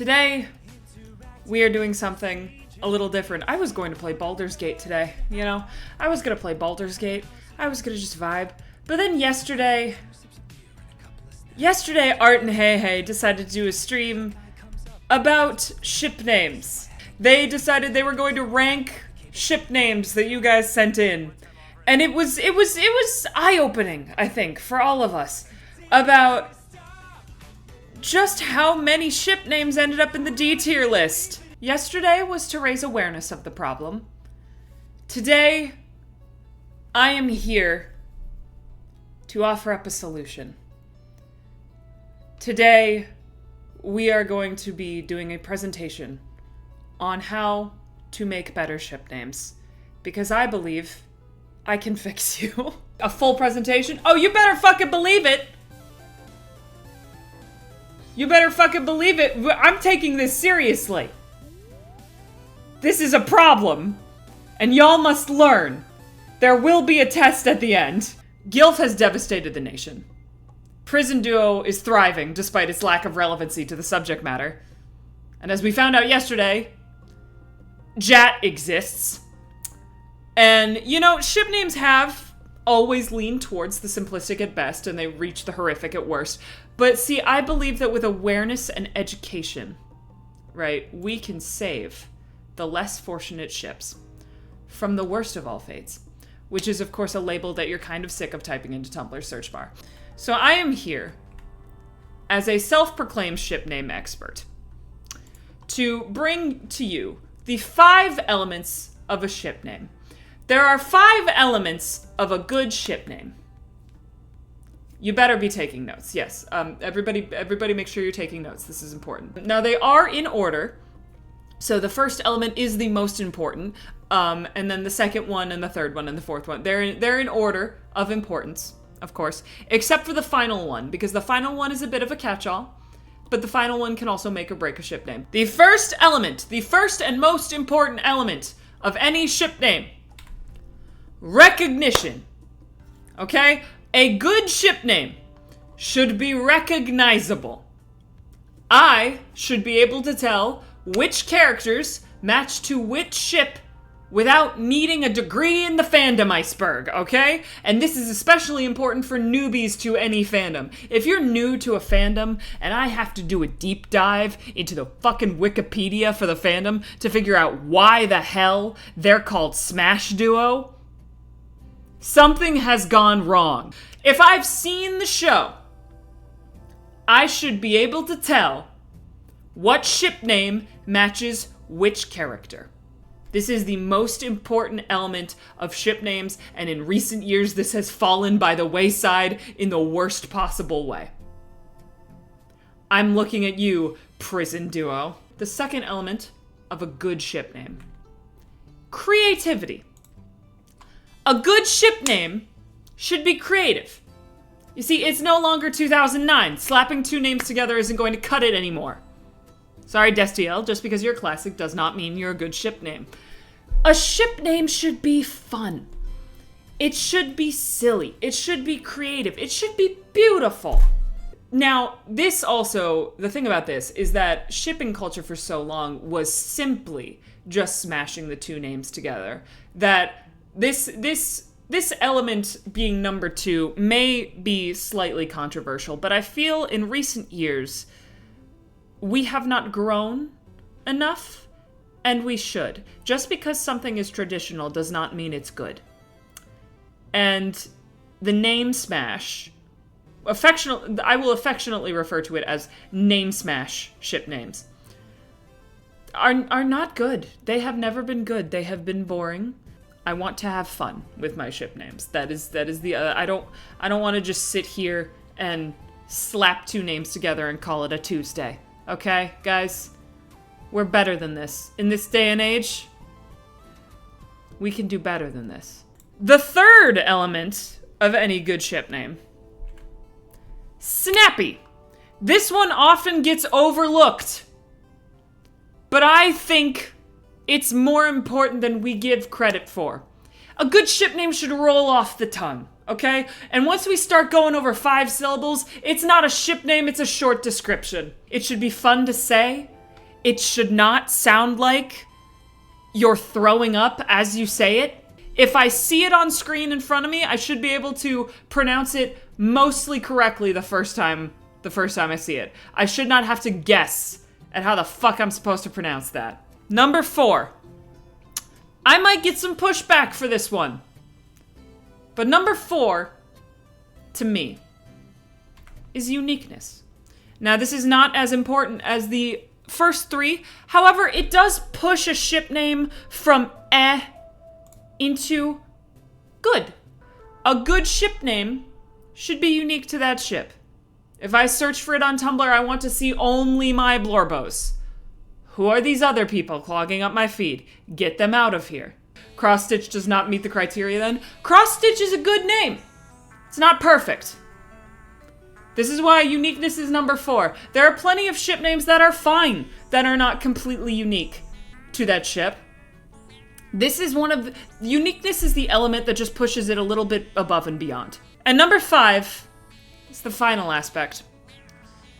Today, we are doing something a little different. I was going to play Baldur's Gate today, you know? I was gonna play Baldur's Gate. I was gonna just vibe. But then yesterday, Art and Hey Hey decided to do a stream about ship names. They decided they were going to rank ship names that you guys sent in. And it was eye-opening, I think, for all of us, about just how many ship names ended up in the D tier list. Yesterday was to raise awareness of the problem. Today, I am here to offer up a solution. Today, we are going to be doing a presentation on how to make better ship names, because I believe I can fix you. A full presentation? Oh, you better fucking believe it! You better fucking believe it. I'm taking this seriously. This is a problem, and y'all must learn. There will be a test at the end. Gilf has devastated the nation. Prison Duo is thriving despite its lack of relevancy to the subject matter. And as we found out yesterday, Jat exists. And, you know, ship names have always leaned towards the simplistic at best, and they reach the horrific at worst. But see, I believe that with awareness and education, right, we can save the less fortunate ships from the worst of all fates, which is, of course, a label that you're kind of sick of typing into Tumblr's search bar. So I am here as a self-proclaimed ship name expert to bring to you the 5 elements of a ship name. There are 5 elements of a good ship name. You better be taking notes. Yes, everybody make sure you're taking notes. This is important. Now, they are in order. So the first element is the most important, and then the second one and the third one and the fourth one. They're in order of importance, of course, except for the final one, because the final one is a bit of a catch-all, but the final one can also make or break a ship name. The first element, the first and most important element of any ship name: recognition. Okay? A good ship name should be recognizable. I should be able to tell which characters match to which ship without needing a degree in the fandom iceberg, okay? And this is especially important for newbies to any fandom. If you're new to a fandom and I have to do a deep dive into the fucking Wikipedia for the fandom to figure out why the hell they're called Smash Duo, something has gone wrong. If I've seen the show, I should be able to tell what ship name matches which character. This is the most important element of ship names, and in recent years this has fallen by the wayside in the worst possible way. I'm looking at you, Prison Duo. The second element of a good ship name: creativity. A good ship name should be creative. You see, it's no longer 2009. Slapping 2 names together isn't going to cut it anymore. Sorry, Destiel, just because you're a classic does not mean you're a good ship name. A ship name should be fun. It should be silly. It should be creative. It should be beautiful. Now, this also, the thing about this is that shipping culture for so long was simply just smashing the 2 names together. That this element being number 2 may be slightly controversial, but I feel in recent years we have not grown enough, and we should. Just because something is traditional does not mean it's good. And the name smash, I will affectionately refer to it as name smash ship names, are not good. They have never been good. They have been boring. I want to have fun with my ship names. That is the I don't want to just sit here and slap 2 names together and call it a Tuesday. Okay, guys? We're better than this. In this day and age, we can do better than this. The third element of any good ship name: snappy. This one often gets overlooked, but I think it's more important than we give credit for. A good ship name should roll off the tongue. okay? And once we start going over 5 syllables, it's not a ship name, it's a short description. It should be fun to say. it should not sound like you're throwing up as you say it. If I see it on screen in front of me, I should be able to pronounce it mostly correctly the first time I see it. I should not have to guess at how the fuck I'm supposed to pronounce that. Number 4. I might get some pushback for this one. But number 4, to me, is uniqueness. Now, this is not as important as the first 3. However, it does push a ship name from into good. A good ship name should be unique to that ship. If I search for it on Tumblr, I want to see only my Blorbos. Who are these other people clogging up my feed? Get them out of here. Cross Stitch does not meet the criteria then. Cross Stitch is a good name. It's not perfect. This is why uniqueness is number 4. There are plenty of ship names that are fine, that are not completely unique to that ship. This is one of the... Uniqueness is the element that just pushes it a little bit above and beyond. And number 5 is the final aspect.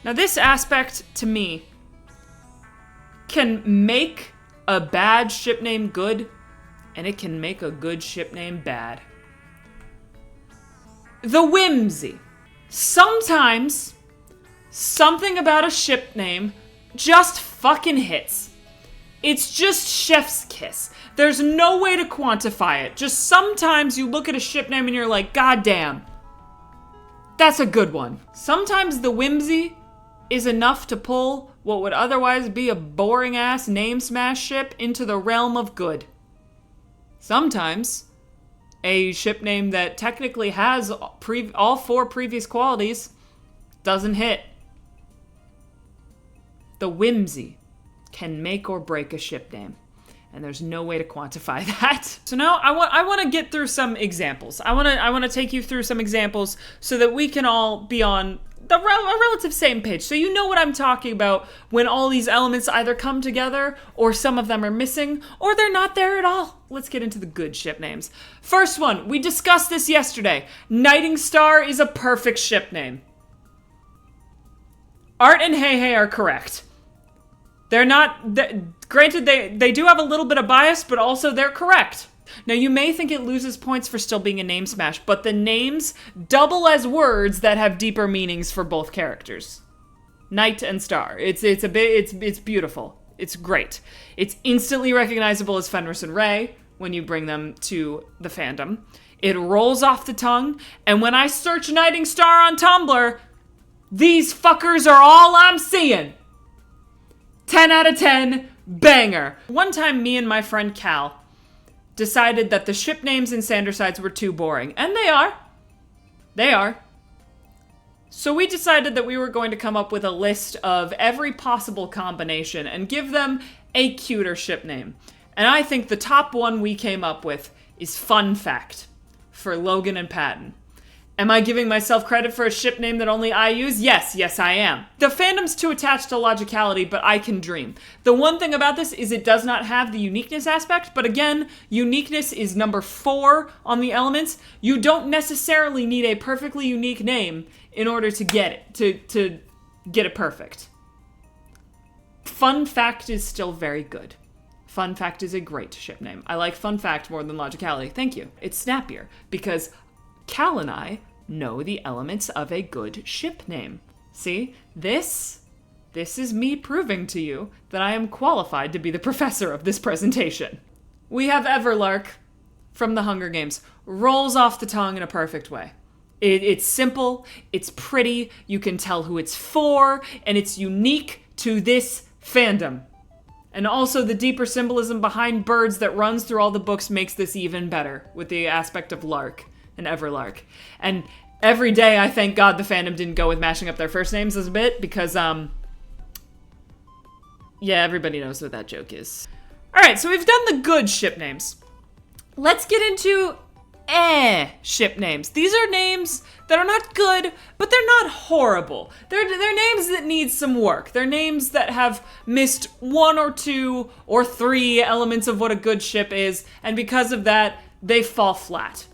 Now this aspect, to me, can make a bad ship name good, and it can make a good ship name bad. The whimsy. Sometimes, something about a ship name just fucking hits. It's just chef's kiss. There's no way to quantify it. Just sometimes you look at a ship name and you're like, God damn, that's a good one. Sometimes the whimsy is enough to pull what would otherwise be a boring-ass name smash ship into the realm of good. Sometimes a ship name that technically has all 4 previous qualities doesn't hit. The whimsy can make or break a ship name, and there's no way to quantify that. So now I want to get through some examples. I want to take you through some examples so that we can all be on the relative same page. So you know what I'm talking about when all these elements either come together or some of them are missing or they're not there at all. Let's get into the good ship names. First one, we discussed this yesterday. Knighting Star is a perfect ship name. Art and Hey Hey are correct. They're not, granted they do have a little bit of bias, but also they're correct. Now, you may think it loses points for still being a name smash, but the names double as words that have deeper meanings for both characters. Knight and Star. It's beautiful. It's great. It's instantly recognizable as Fenris and Ray when you bring them to the fandom. It rolls off the tongue, and when I search Knighting Star on Tumblr, these fuckers are all I'm seeing. 10 out of 10, banger. One time, me and my friend Cal decided that the ship names in Sandersides were too boring. And they are. They are. So we decided that we were going to come up with a list of every possible combination and give them a cuter ship name. And I think the top one we came up with is Fun Fact for Logan and Patton. Am I giving myself credit for a ship name that only I use? Yes, I am. The fandom's too attached to logicality, but I can dream. The one thing about this is it does not have the uniqueness aspect, but again, uniqueness is number 4 on the elements. You don't necessarily need a perfectly unique name in order to get it, to get it perfect. Fun Fact is still very good. Fun Fact is a great ship name. I like Fun Fact more than logicality. Thank you. It's snappier because Cal and I know the elements of a good ship name. See, this is me proving to you that I am qualified to be the professor of this presentation. We have Everlark from the Hunger Games. Rolls off the tongue in a perfect way. It's simple, it's pretty, you can tell who it's for, and it's unique to this fandom. And also the deeper symbolism behind birds that runs through all the books makes this even better with the aspect of Lark and Everlark. And every day I thank God the fandom didn't go with mashing up their first names as a bit because, yeah, everybody knows what that joke is. Alright, so we've done the good ship names. Let's get into ship names. These are names that are not good, but they're not horrible. They're names that need some work. They're names that have missed 1 or 2 or 3 elements of what a good ship is, and because of that, they fall flat.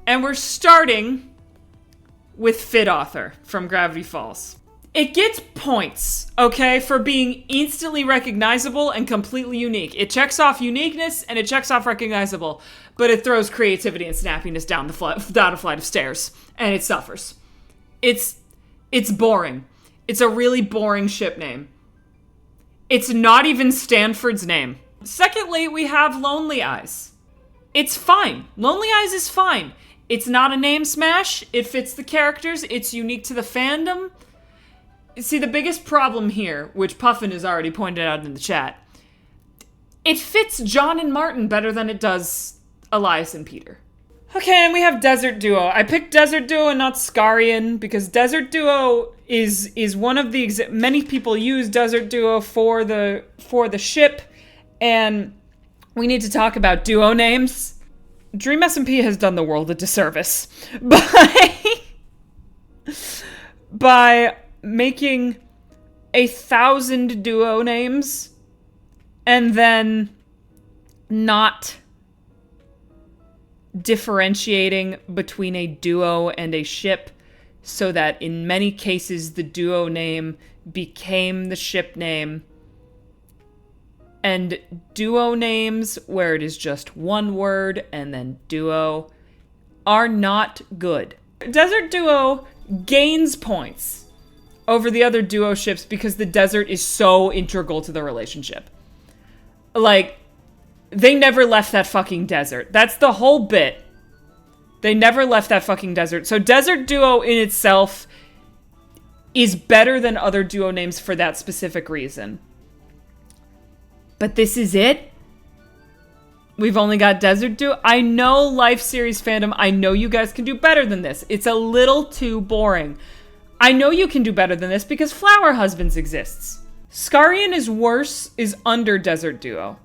And we're starting with Fit Author from Gravity Falls. It gets points, okay, for being instantly recognizable and completely unique. It checks off uniqueness and it checks off recognizable, but it throws creativity and snappiness down a flight of stairs, and it suffers. It's boring. It's a really boring ship name. It's not even Stanford's name. Secondly, we have Lonely Eyes. It's fine. Lonely Eyes is fine. It's not a name smash. It fits the characters. It's unique to the fandom. See, the biggest problem here, which Puffin has already pointed out in the chat, it fits John and Martin better than it does Elias and Peter. Okay, and we have Desert Duo. I picked Desert Duo and not Scarian because Desert Duo is one of the many people use Desert Duo for the ship, and we need to talk about duo names. Dream SMP has done the world a disservice by making 1,000 duo names and then not differentiating between a duo and a ship, so that in many cases the duo name became the ship name. And duo names where it is just one word and then duo are not good. Desert Duo gains points over the other duo ships because the desert is so integral to the relationship. Like, they never left that fucking desert. That's the whole bit. They never left that fucking desert. So Desert Duo in itself is better than other duo names for that specific reason. But this is it? We've only got Desert Duo? I know Life Series fandom. I know you guys can do better than this. It's a little too boring. I know you can do better than this because Flower Husbands exists. Scarian is under Desert Duo.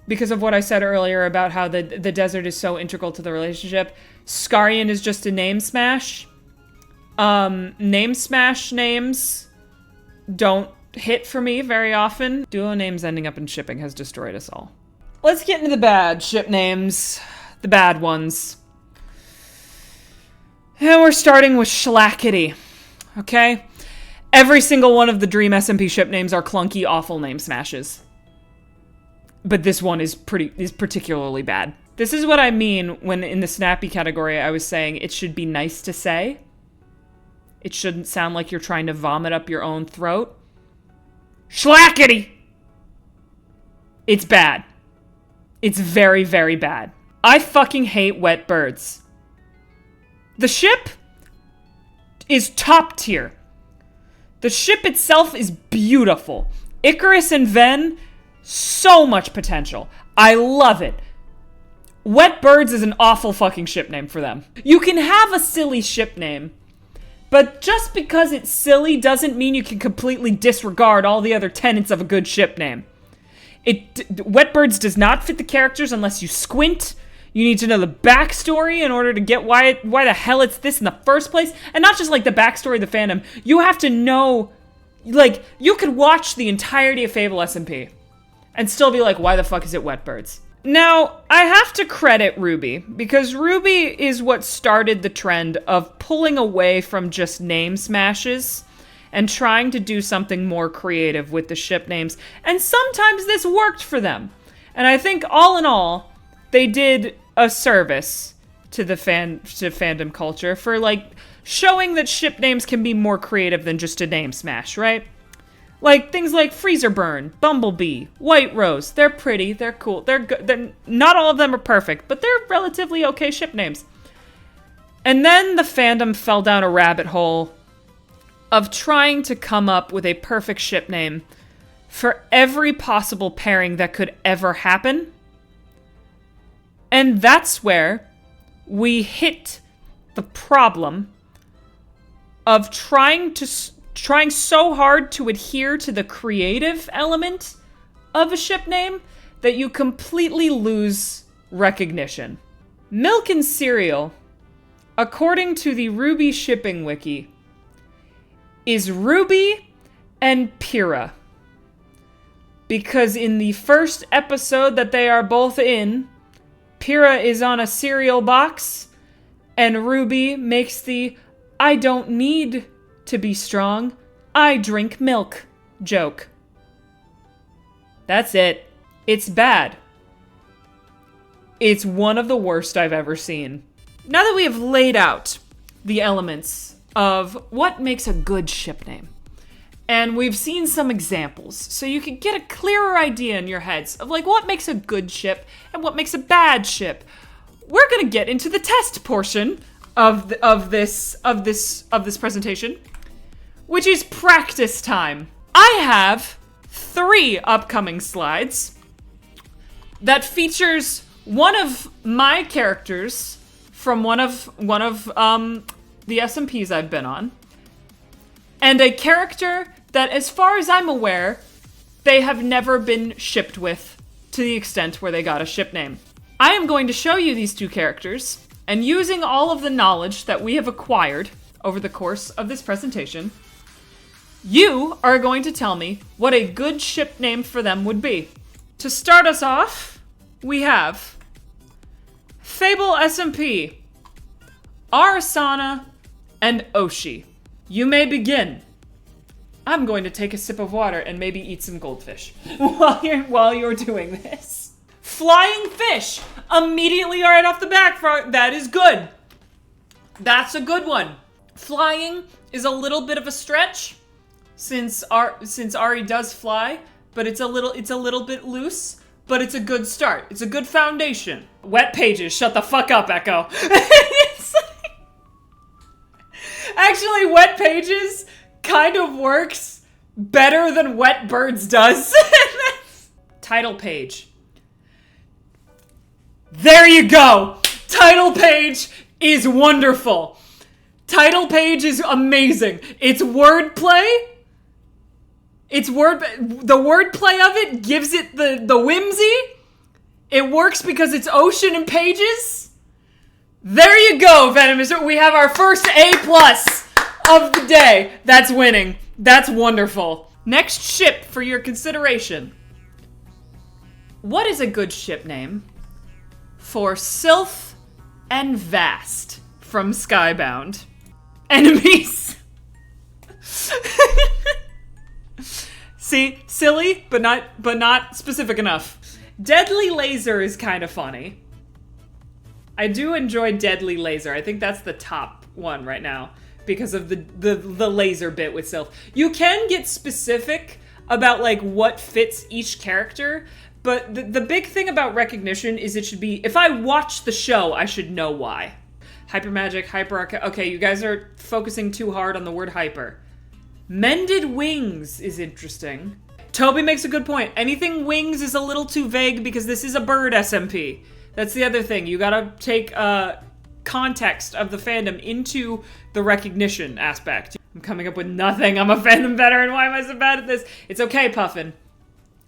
Because of what I said earlier about how the desert is so integral to the relationship. Scarian is just a name smash. Name smash names don't hit for me very often. Duo names ending up in shipping has destroyed us all. Let's get into the bad ship names. The bad ones. And we're starting with Schlackety. Okay? Every single one of the Dream SMP ship names are clunky, awful name smashes. But this one is particularly bad. This is what I mean when in the snappy category I was saying it should be nice to say. It shouldn't sound like you're trying to vomit up your own throat. Schlackety! It's bad. It's very, very bad. I fucking hate wet birds. The ship is top tier. The ship itself is beautiful. Icarus and Ven, so much potential. I love it. Wet Birds is an awful fucking ship name for them. You can have a silly ship name, but just because it's silly doesn't mean you can completely disregard all the other tenets of a good ship name. Wet Birds does not fit the characters unless you squint. You need to know the backstory in order to get why the hell it's this in the first place. And not just like the backstory of the fandom. You have to know, like, you could watch the entirety of Fable SMP and still be like, why the fuck is it Wet Birds? Now, I have to credit Ruby, because Ruby is what started the trend of pulling away from just name smashes and trying to do something more creative with the ship names. And sometimes this worked for them. And I think all in all, they did a service to the fandom culture for, like, showing that ship names can be more creative than just a name smash, right? Like, things like Freezer Burn, Bumblebee, White Rose. They're pretty, they're cool, they're good. Not all of them are perfect, but they're relatively okay ship names. And then the fandom fell down a rabbit hole of trying to come up with a perfect ship name for every possible pairing that could ever happen. And that's where we hit the problem of trying so hard to adhere to the creative element of a ship name that you completely lose recognition. Milk and cereal, according to the Ruby shipping wiki, is Ruby and Pyrrha. Because in the first episode that they are both in, Pyrrha is on a cereal box, and Ruby makes the "I don't need to be strong, I drink milk joke. That's it. It's bad. It's one of the worst I've ever seen. Now that we have laid out the elements of what makes a good ship name, and we've seen some examples, so you can get a clearer idea in your heads of like what makes a good ship and what makes a bad ship, we're gonna get into the test portion of this presentation, which is practice time. I have 3 upcoming slides that features one of my characters from one of the SMPs I've been on, and a character that, as far as I'm aware, they have never been shipped with to the extent where they got a ship name. I am going to show you these 2 characters, and using all of the knowledge that we have acquired over the course of this presentation, you are going to tell me what a good ship name for them would be. To start us off, we have Fable SMP, Arasana, and Oshi. You may begin. I'm going to take a sip of water and maybe eat some goldfish while you're doing this. Flying fish! Immediately right off the bat, that is good. That's a good one. Flying is a little bit of a stretch since Ari does fly, but it's a little bit loose, but it's a good start. It's a good foundation. Wet pages, shut the fuck up, Echo. Actually, wet pages kind of works better than wet birds does. Title page. There you go! Title page is wonderful. Title page is amazing. It's wordplay. The wordplay of it gives it the whimsy. It works because it's ocean and pages. There you go, Venomous. We have our first A+ of the day. That's winning. That's wonderful. Next ship for your consideration. What is a good ship name for Sylph and Vast from Skybound? Enemies. See, silly, but not specific enough. Deadly Laser is kind of funny. I do enjoy Deadly Laser. I think that's the top one right now because of the laser bit with Sylph. You can get specific about like what fits each character, but the big thing about recognition is it should be, if I watch the show, I should know why. Hyper Magic, Hyper... Okay, you guys are focusing too hard on the word hyper. Mended Wings is interesting. Toby makes a good point. Anything wings is a little too vague because this is a bird SMP. That's the other thing. You gotta take context of the fandom into the recognition aspect. I'm coming up with nothing. I'm a fandom veteran. Why am I so bad at this? It's okay, Puffin.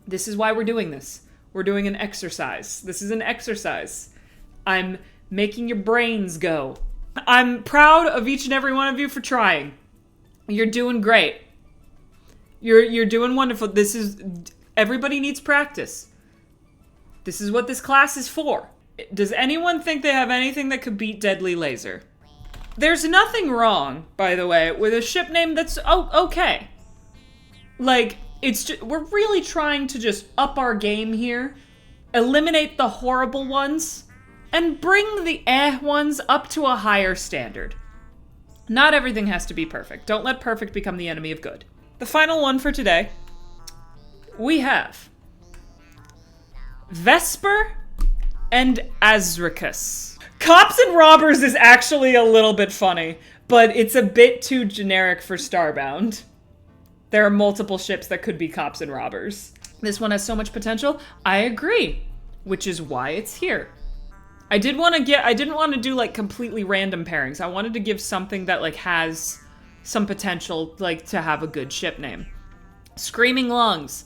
This is why we're doing this. We're doing an exercise. This is an exercise. I'm making your brains go. I'm proud of each and every one of you for trying. You're doing great. You're doing wonderful. Everybody needs practice. This is what this class is for. Does anyone think they have anything that could beat Deadly Laser? There's nothing wrong, by the way, with a ship name that's okay. Like, we're really trying to just up our game here, eliminate the horrible ones, and bring the ones up to a higher standard. Not everything has to be perfect. Don't let perfect become the enemy of good. The final one for today, we have Vesper and Azricus. Cops and Robbers is actually a little bit funny, but it's a bit too generic for Starbound. There are multiple ships that could be Cops and Robbers. This one has so much potential. I agree, which is why it's here. I didn't want to do like completely random pairings. I wanted to give something that like has some potential like to have a good ship name. Screaming Lungs.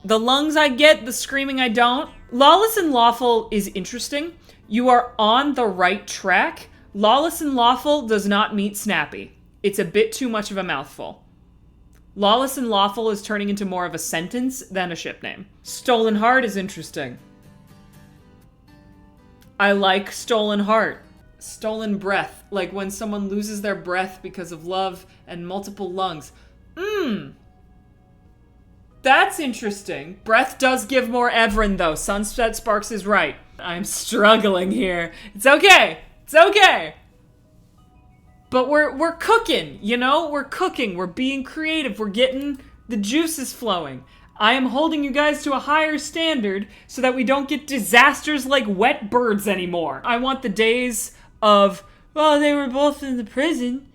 The lungs I get, the screaming I don't. Lawless and Lawful is interesting. You are on the right track. Lawless and Lawful does not meet Snappy. It's a bit too much of a mouthful. Lawless and Lawful is turning into more of a sentence than a ship name. Stolen Heart is interesting. I like Stolen Heart. Stolen breath. Like when someone loses their breath because of love and multiple lungs. That's interesting. Breath does give more Everin, though. Sunset Sparks is right. I'm struggling here. It's okay. It's okay. But we're cooking, you know? We're cooking. We're being creative. We're getting the juices flowing. I am holding you guys to a higher standard so that we don't get disasters like wet birds anymore. I want the days of, well, they were both in the prison,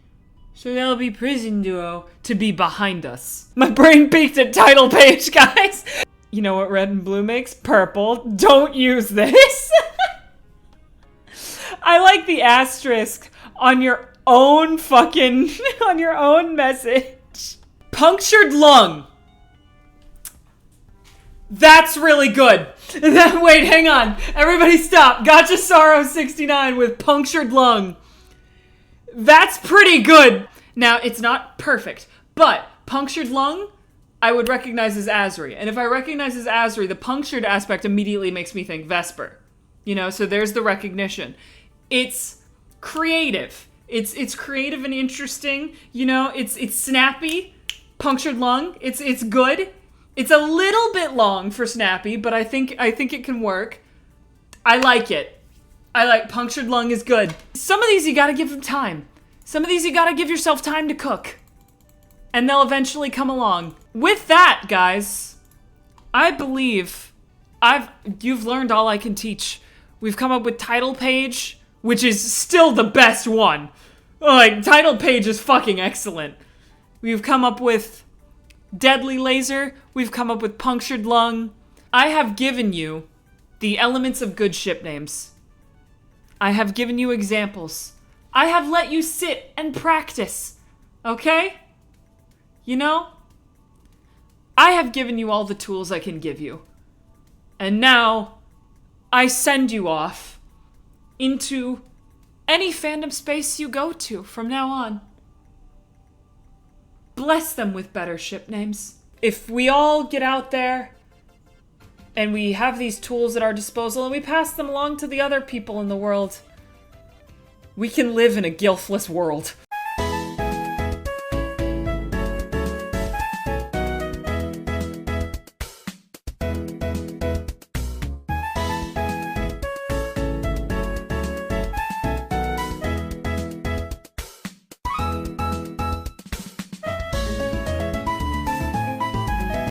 so they'll be prison duo, to be behind us. My brain peaked at title page, guys. You know what red and blue makes? Purple. Don't use this. I like the asterisk on your own fucking, on your own message. Punctured lung. That's really good. Wait, hang on. Everybody stop. Gotcha Sorrow 69 with punctured lung. That's pretty good. Now, it's not perfect, but punctured lung, I would recognize as Asri. And if I recognize as Asri, the punctured aspect immediately makes me think Vesper. You know, so there's the recognition. It's creative. It's creative and interesting. You know, it's snappy. Punctured lung. It's good. It's a little bit long for snappy, but I think it can work. I like it. I like punctured lung is good. Some of these you gotta give them time. Some of these you gotta give yourself time to cook. And they'll eventually come along. With that, guys, I believe you've learned all I can teach. We've come up with title page, which is still the best one. Like, title page is fucking excellent. We've come up with deadly laser. We've come up with punctured lung. I have given you the elements of good ship names. I have given you examples. I have let you sit and practice. Okay? You know? I have given you all the tools I can give you. And now, I send you off into any fandom space you go to from now on. Bless them with better ship names. If we all get out there and we have these tools at our disposal and we pass them along to the other people in the world, we can live in a gilfless world.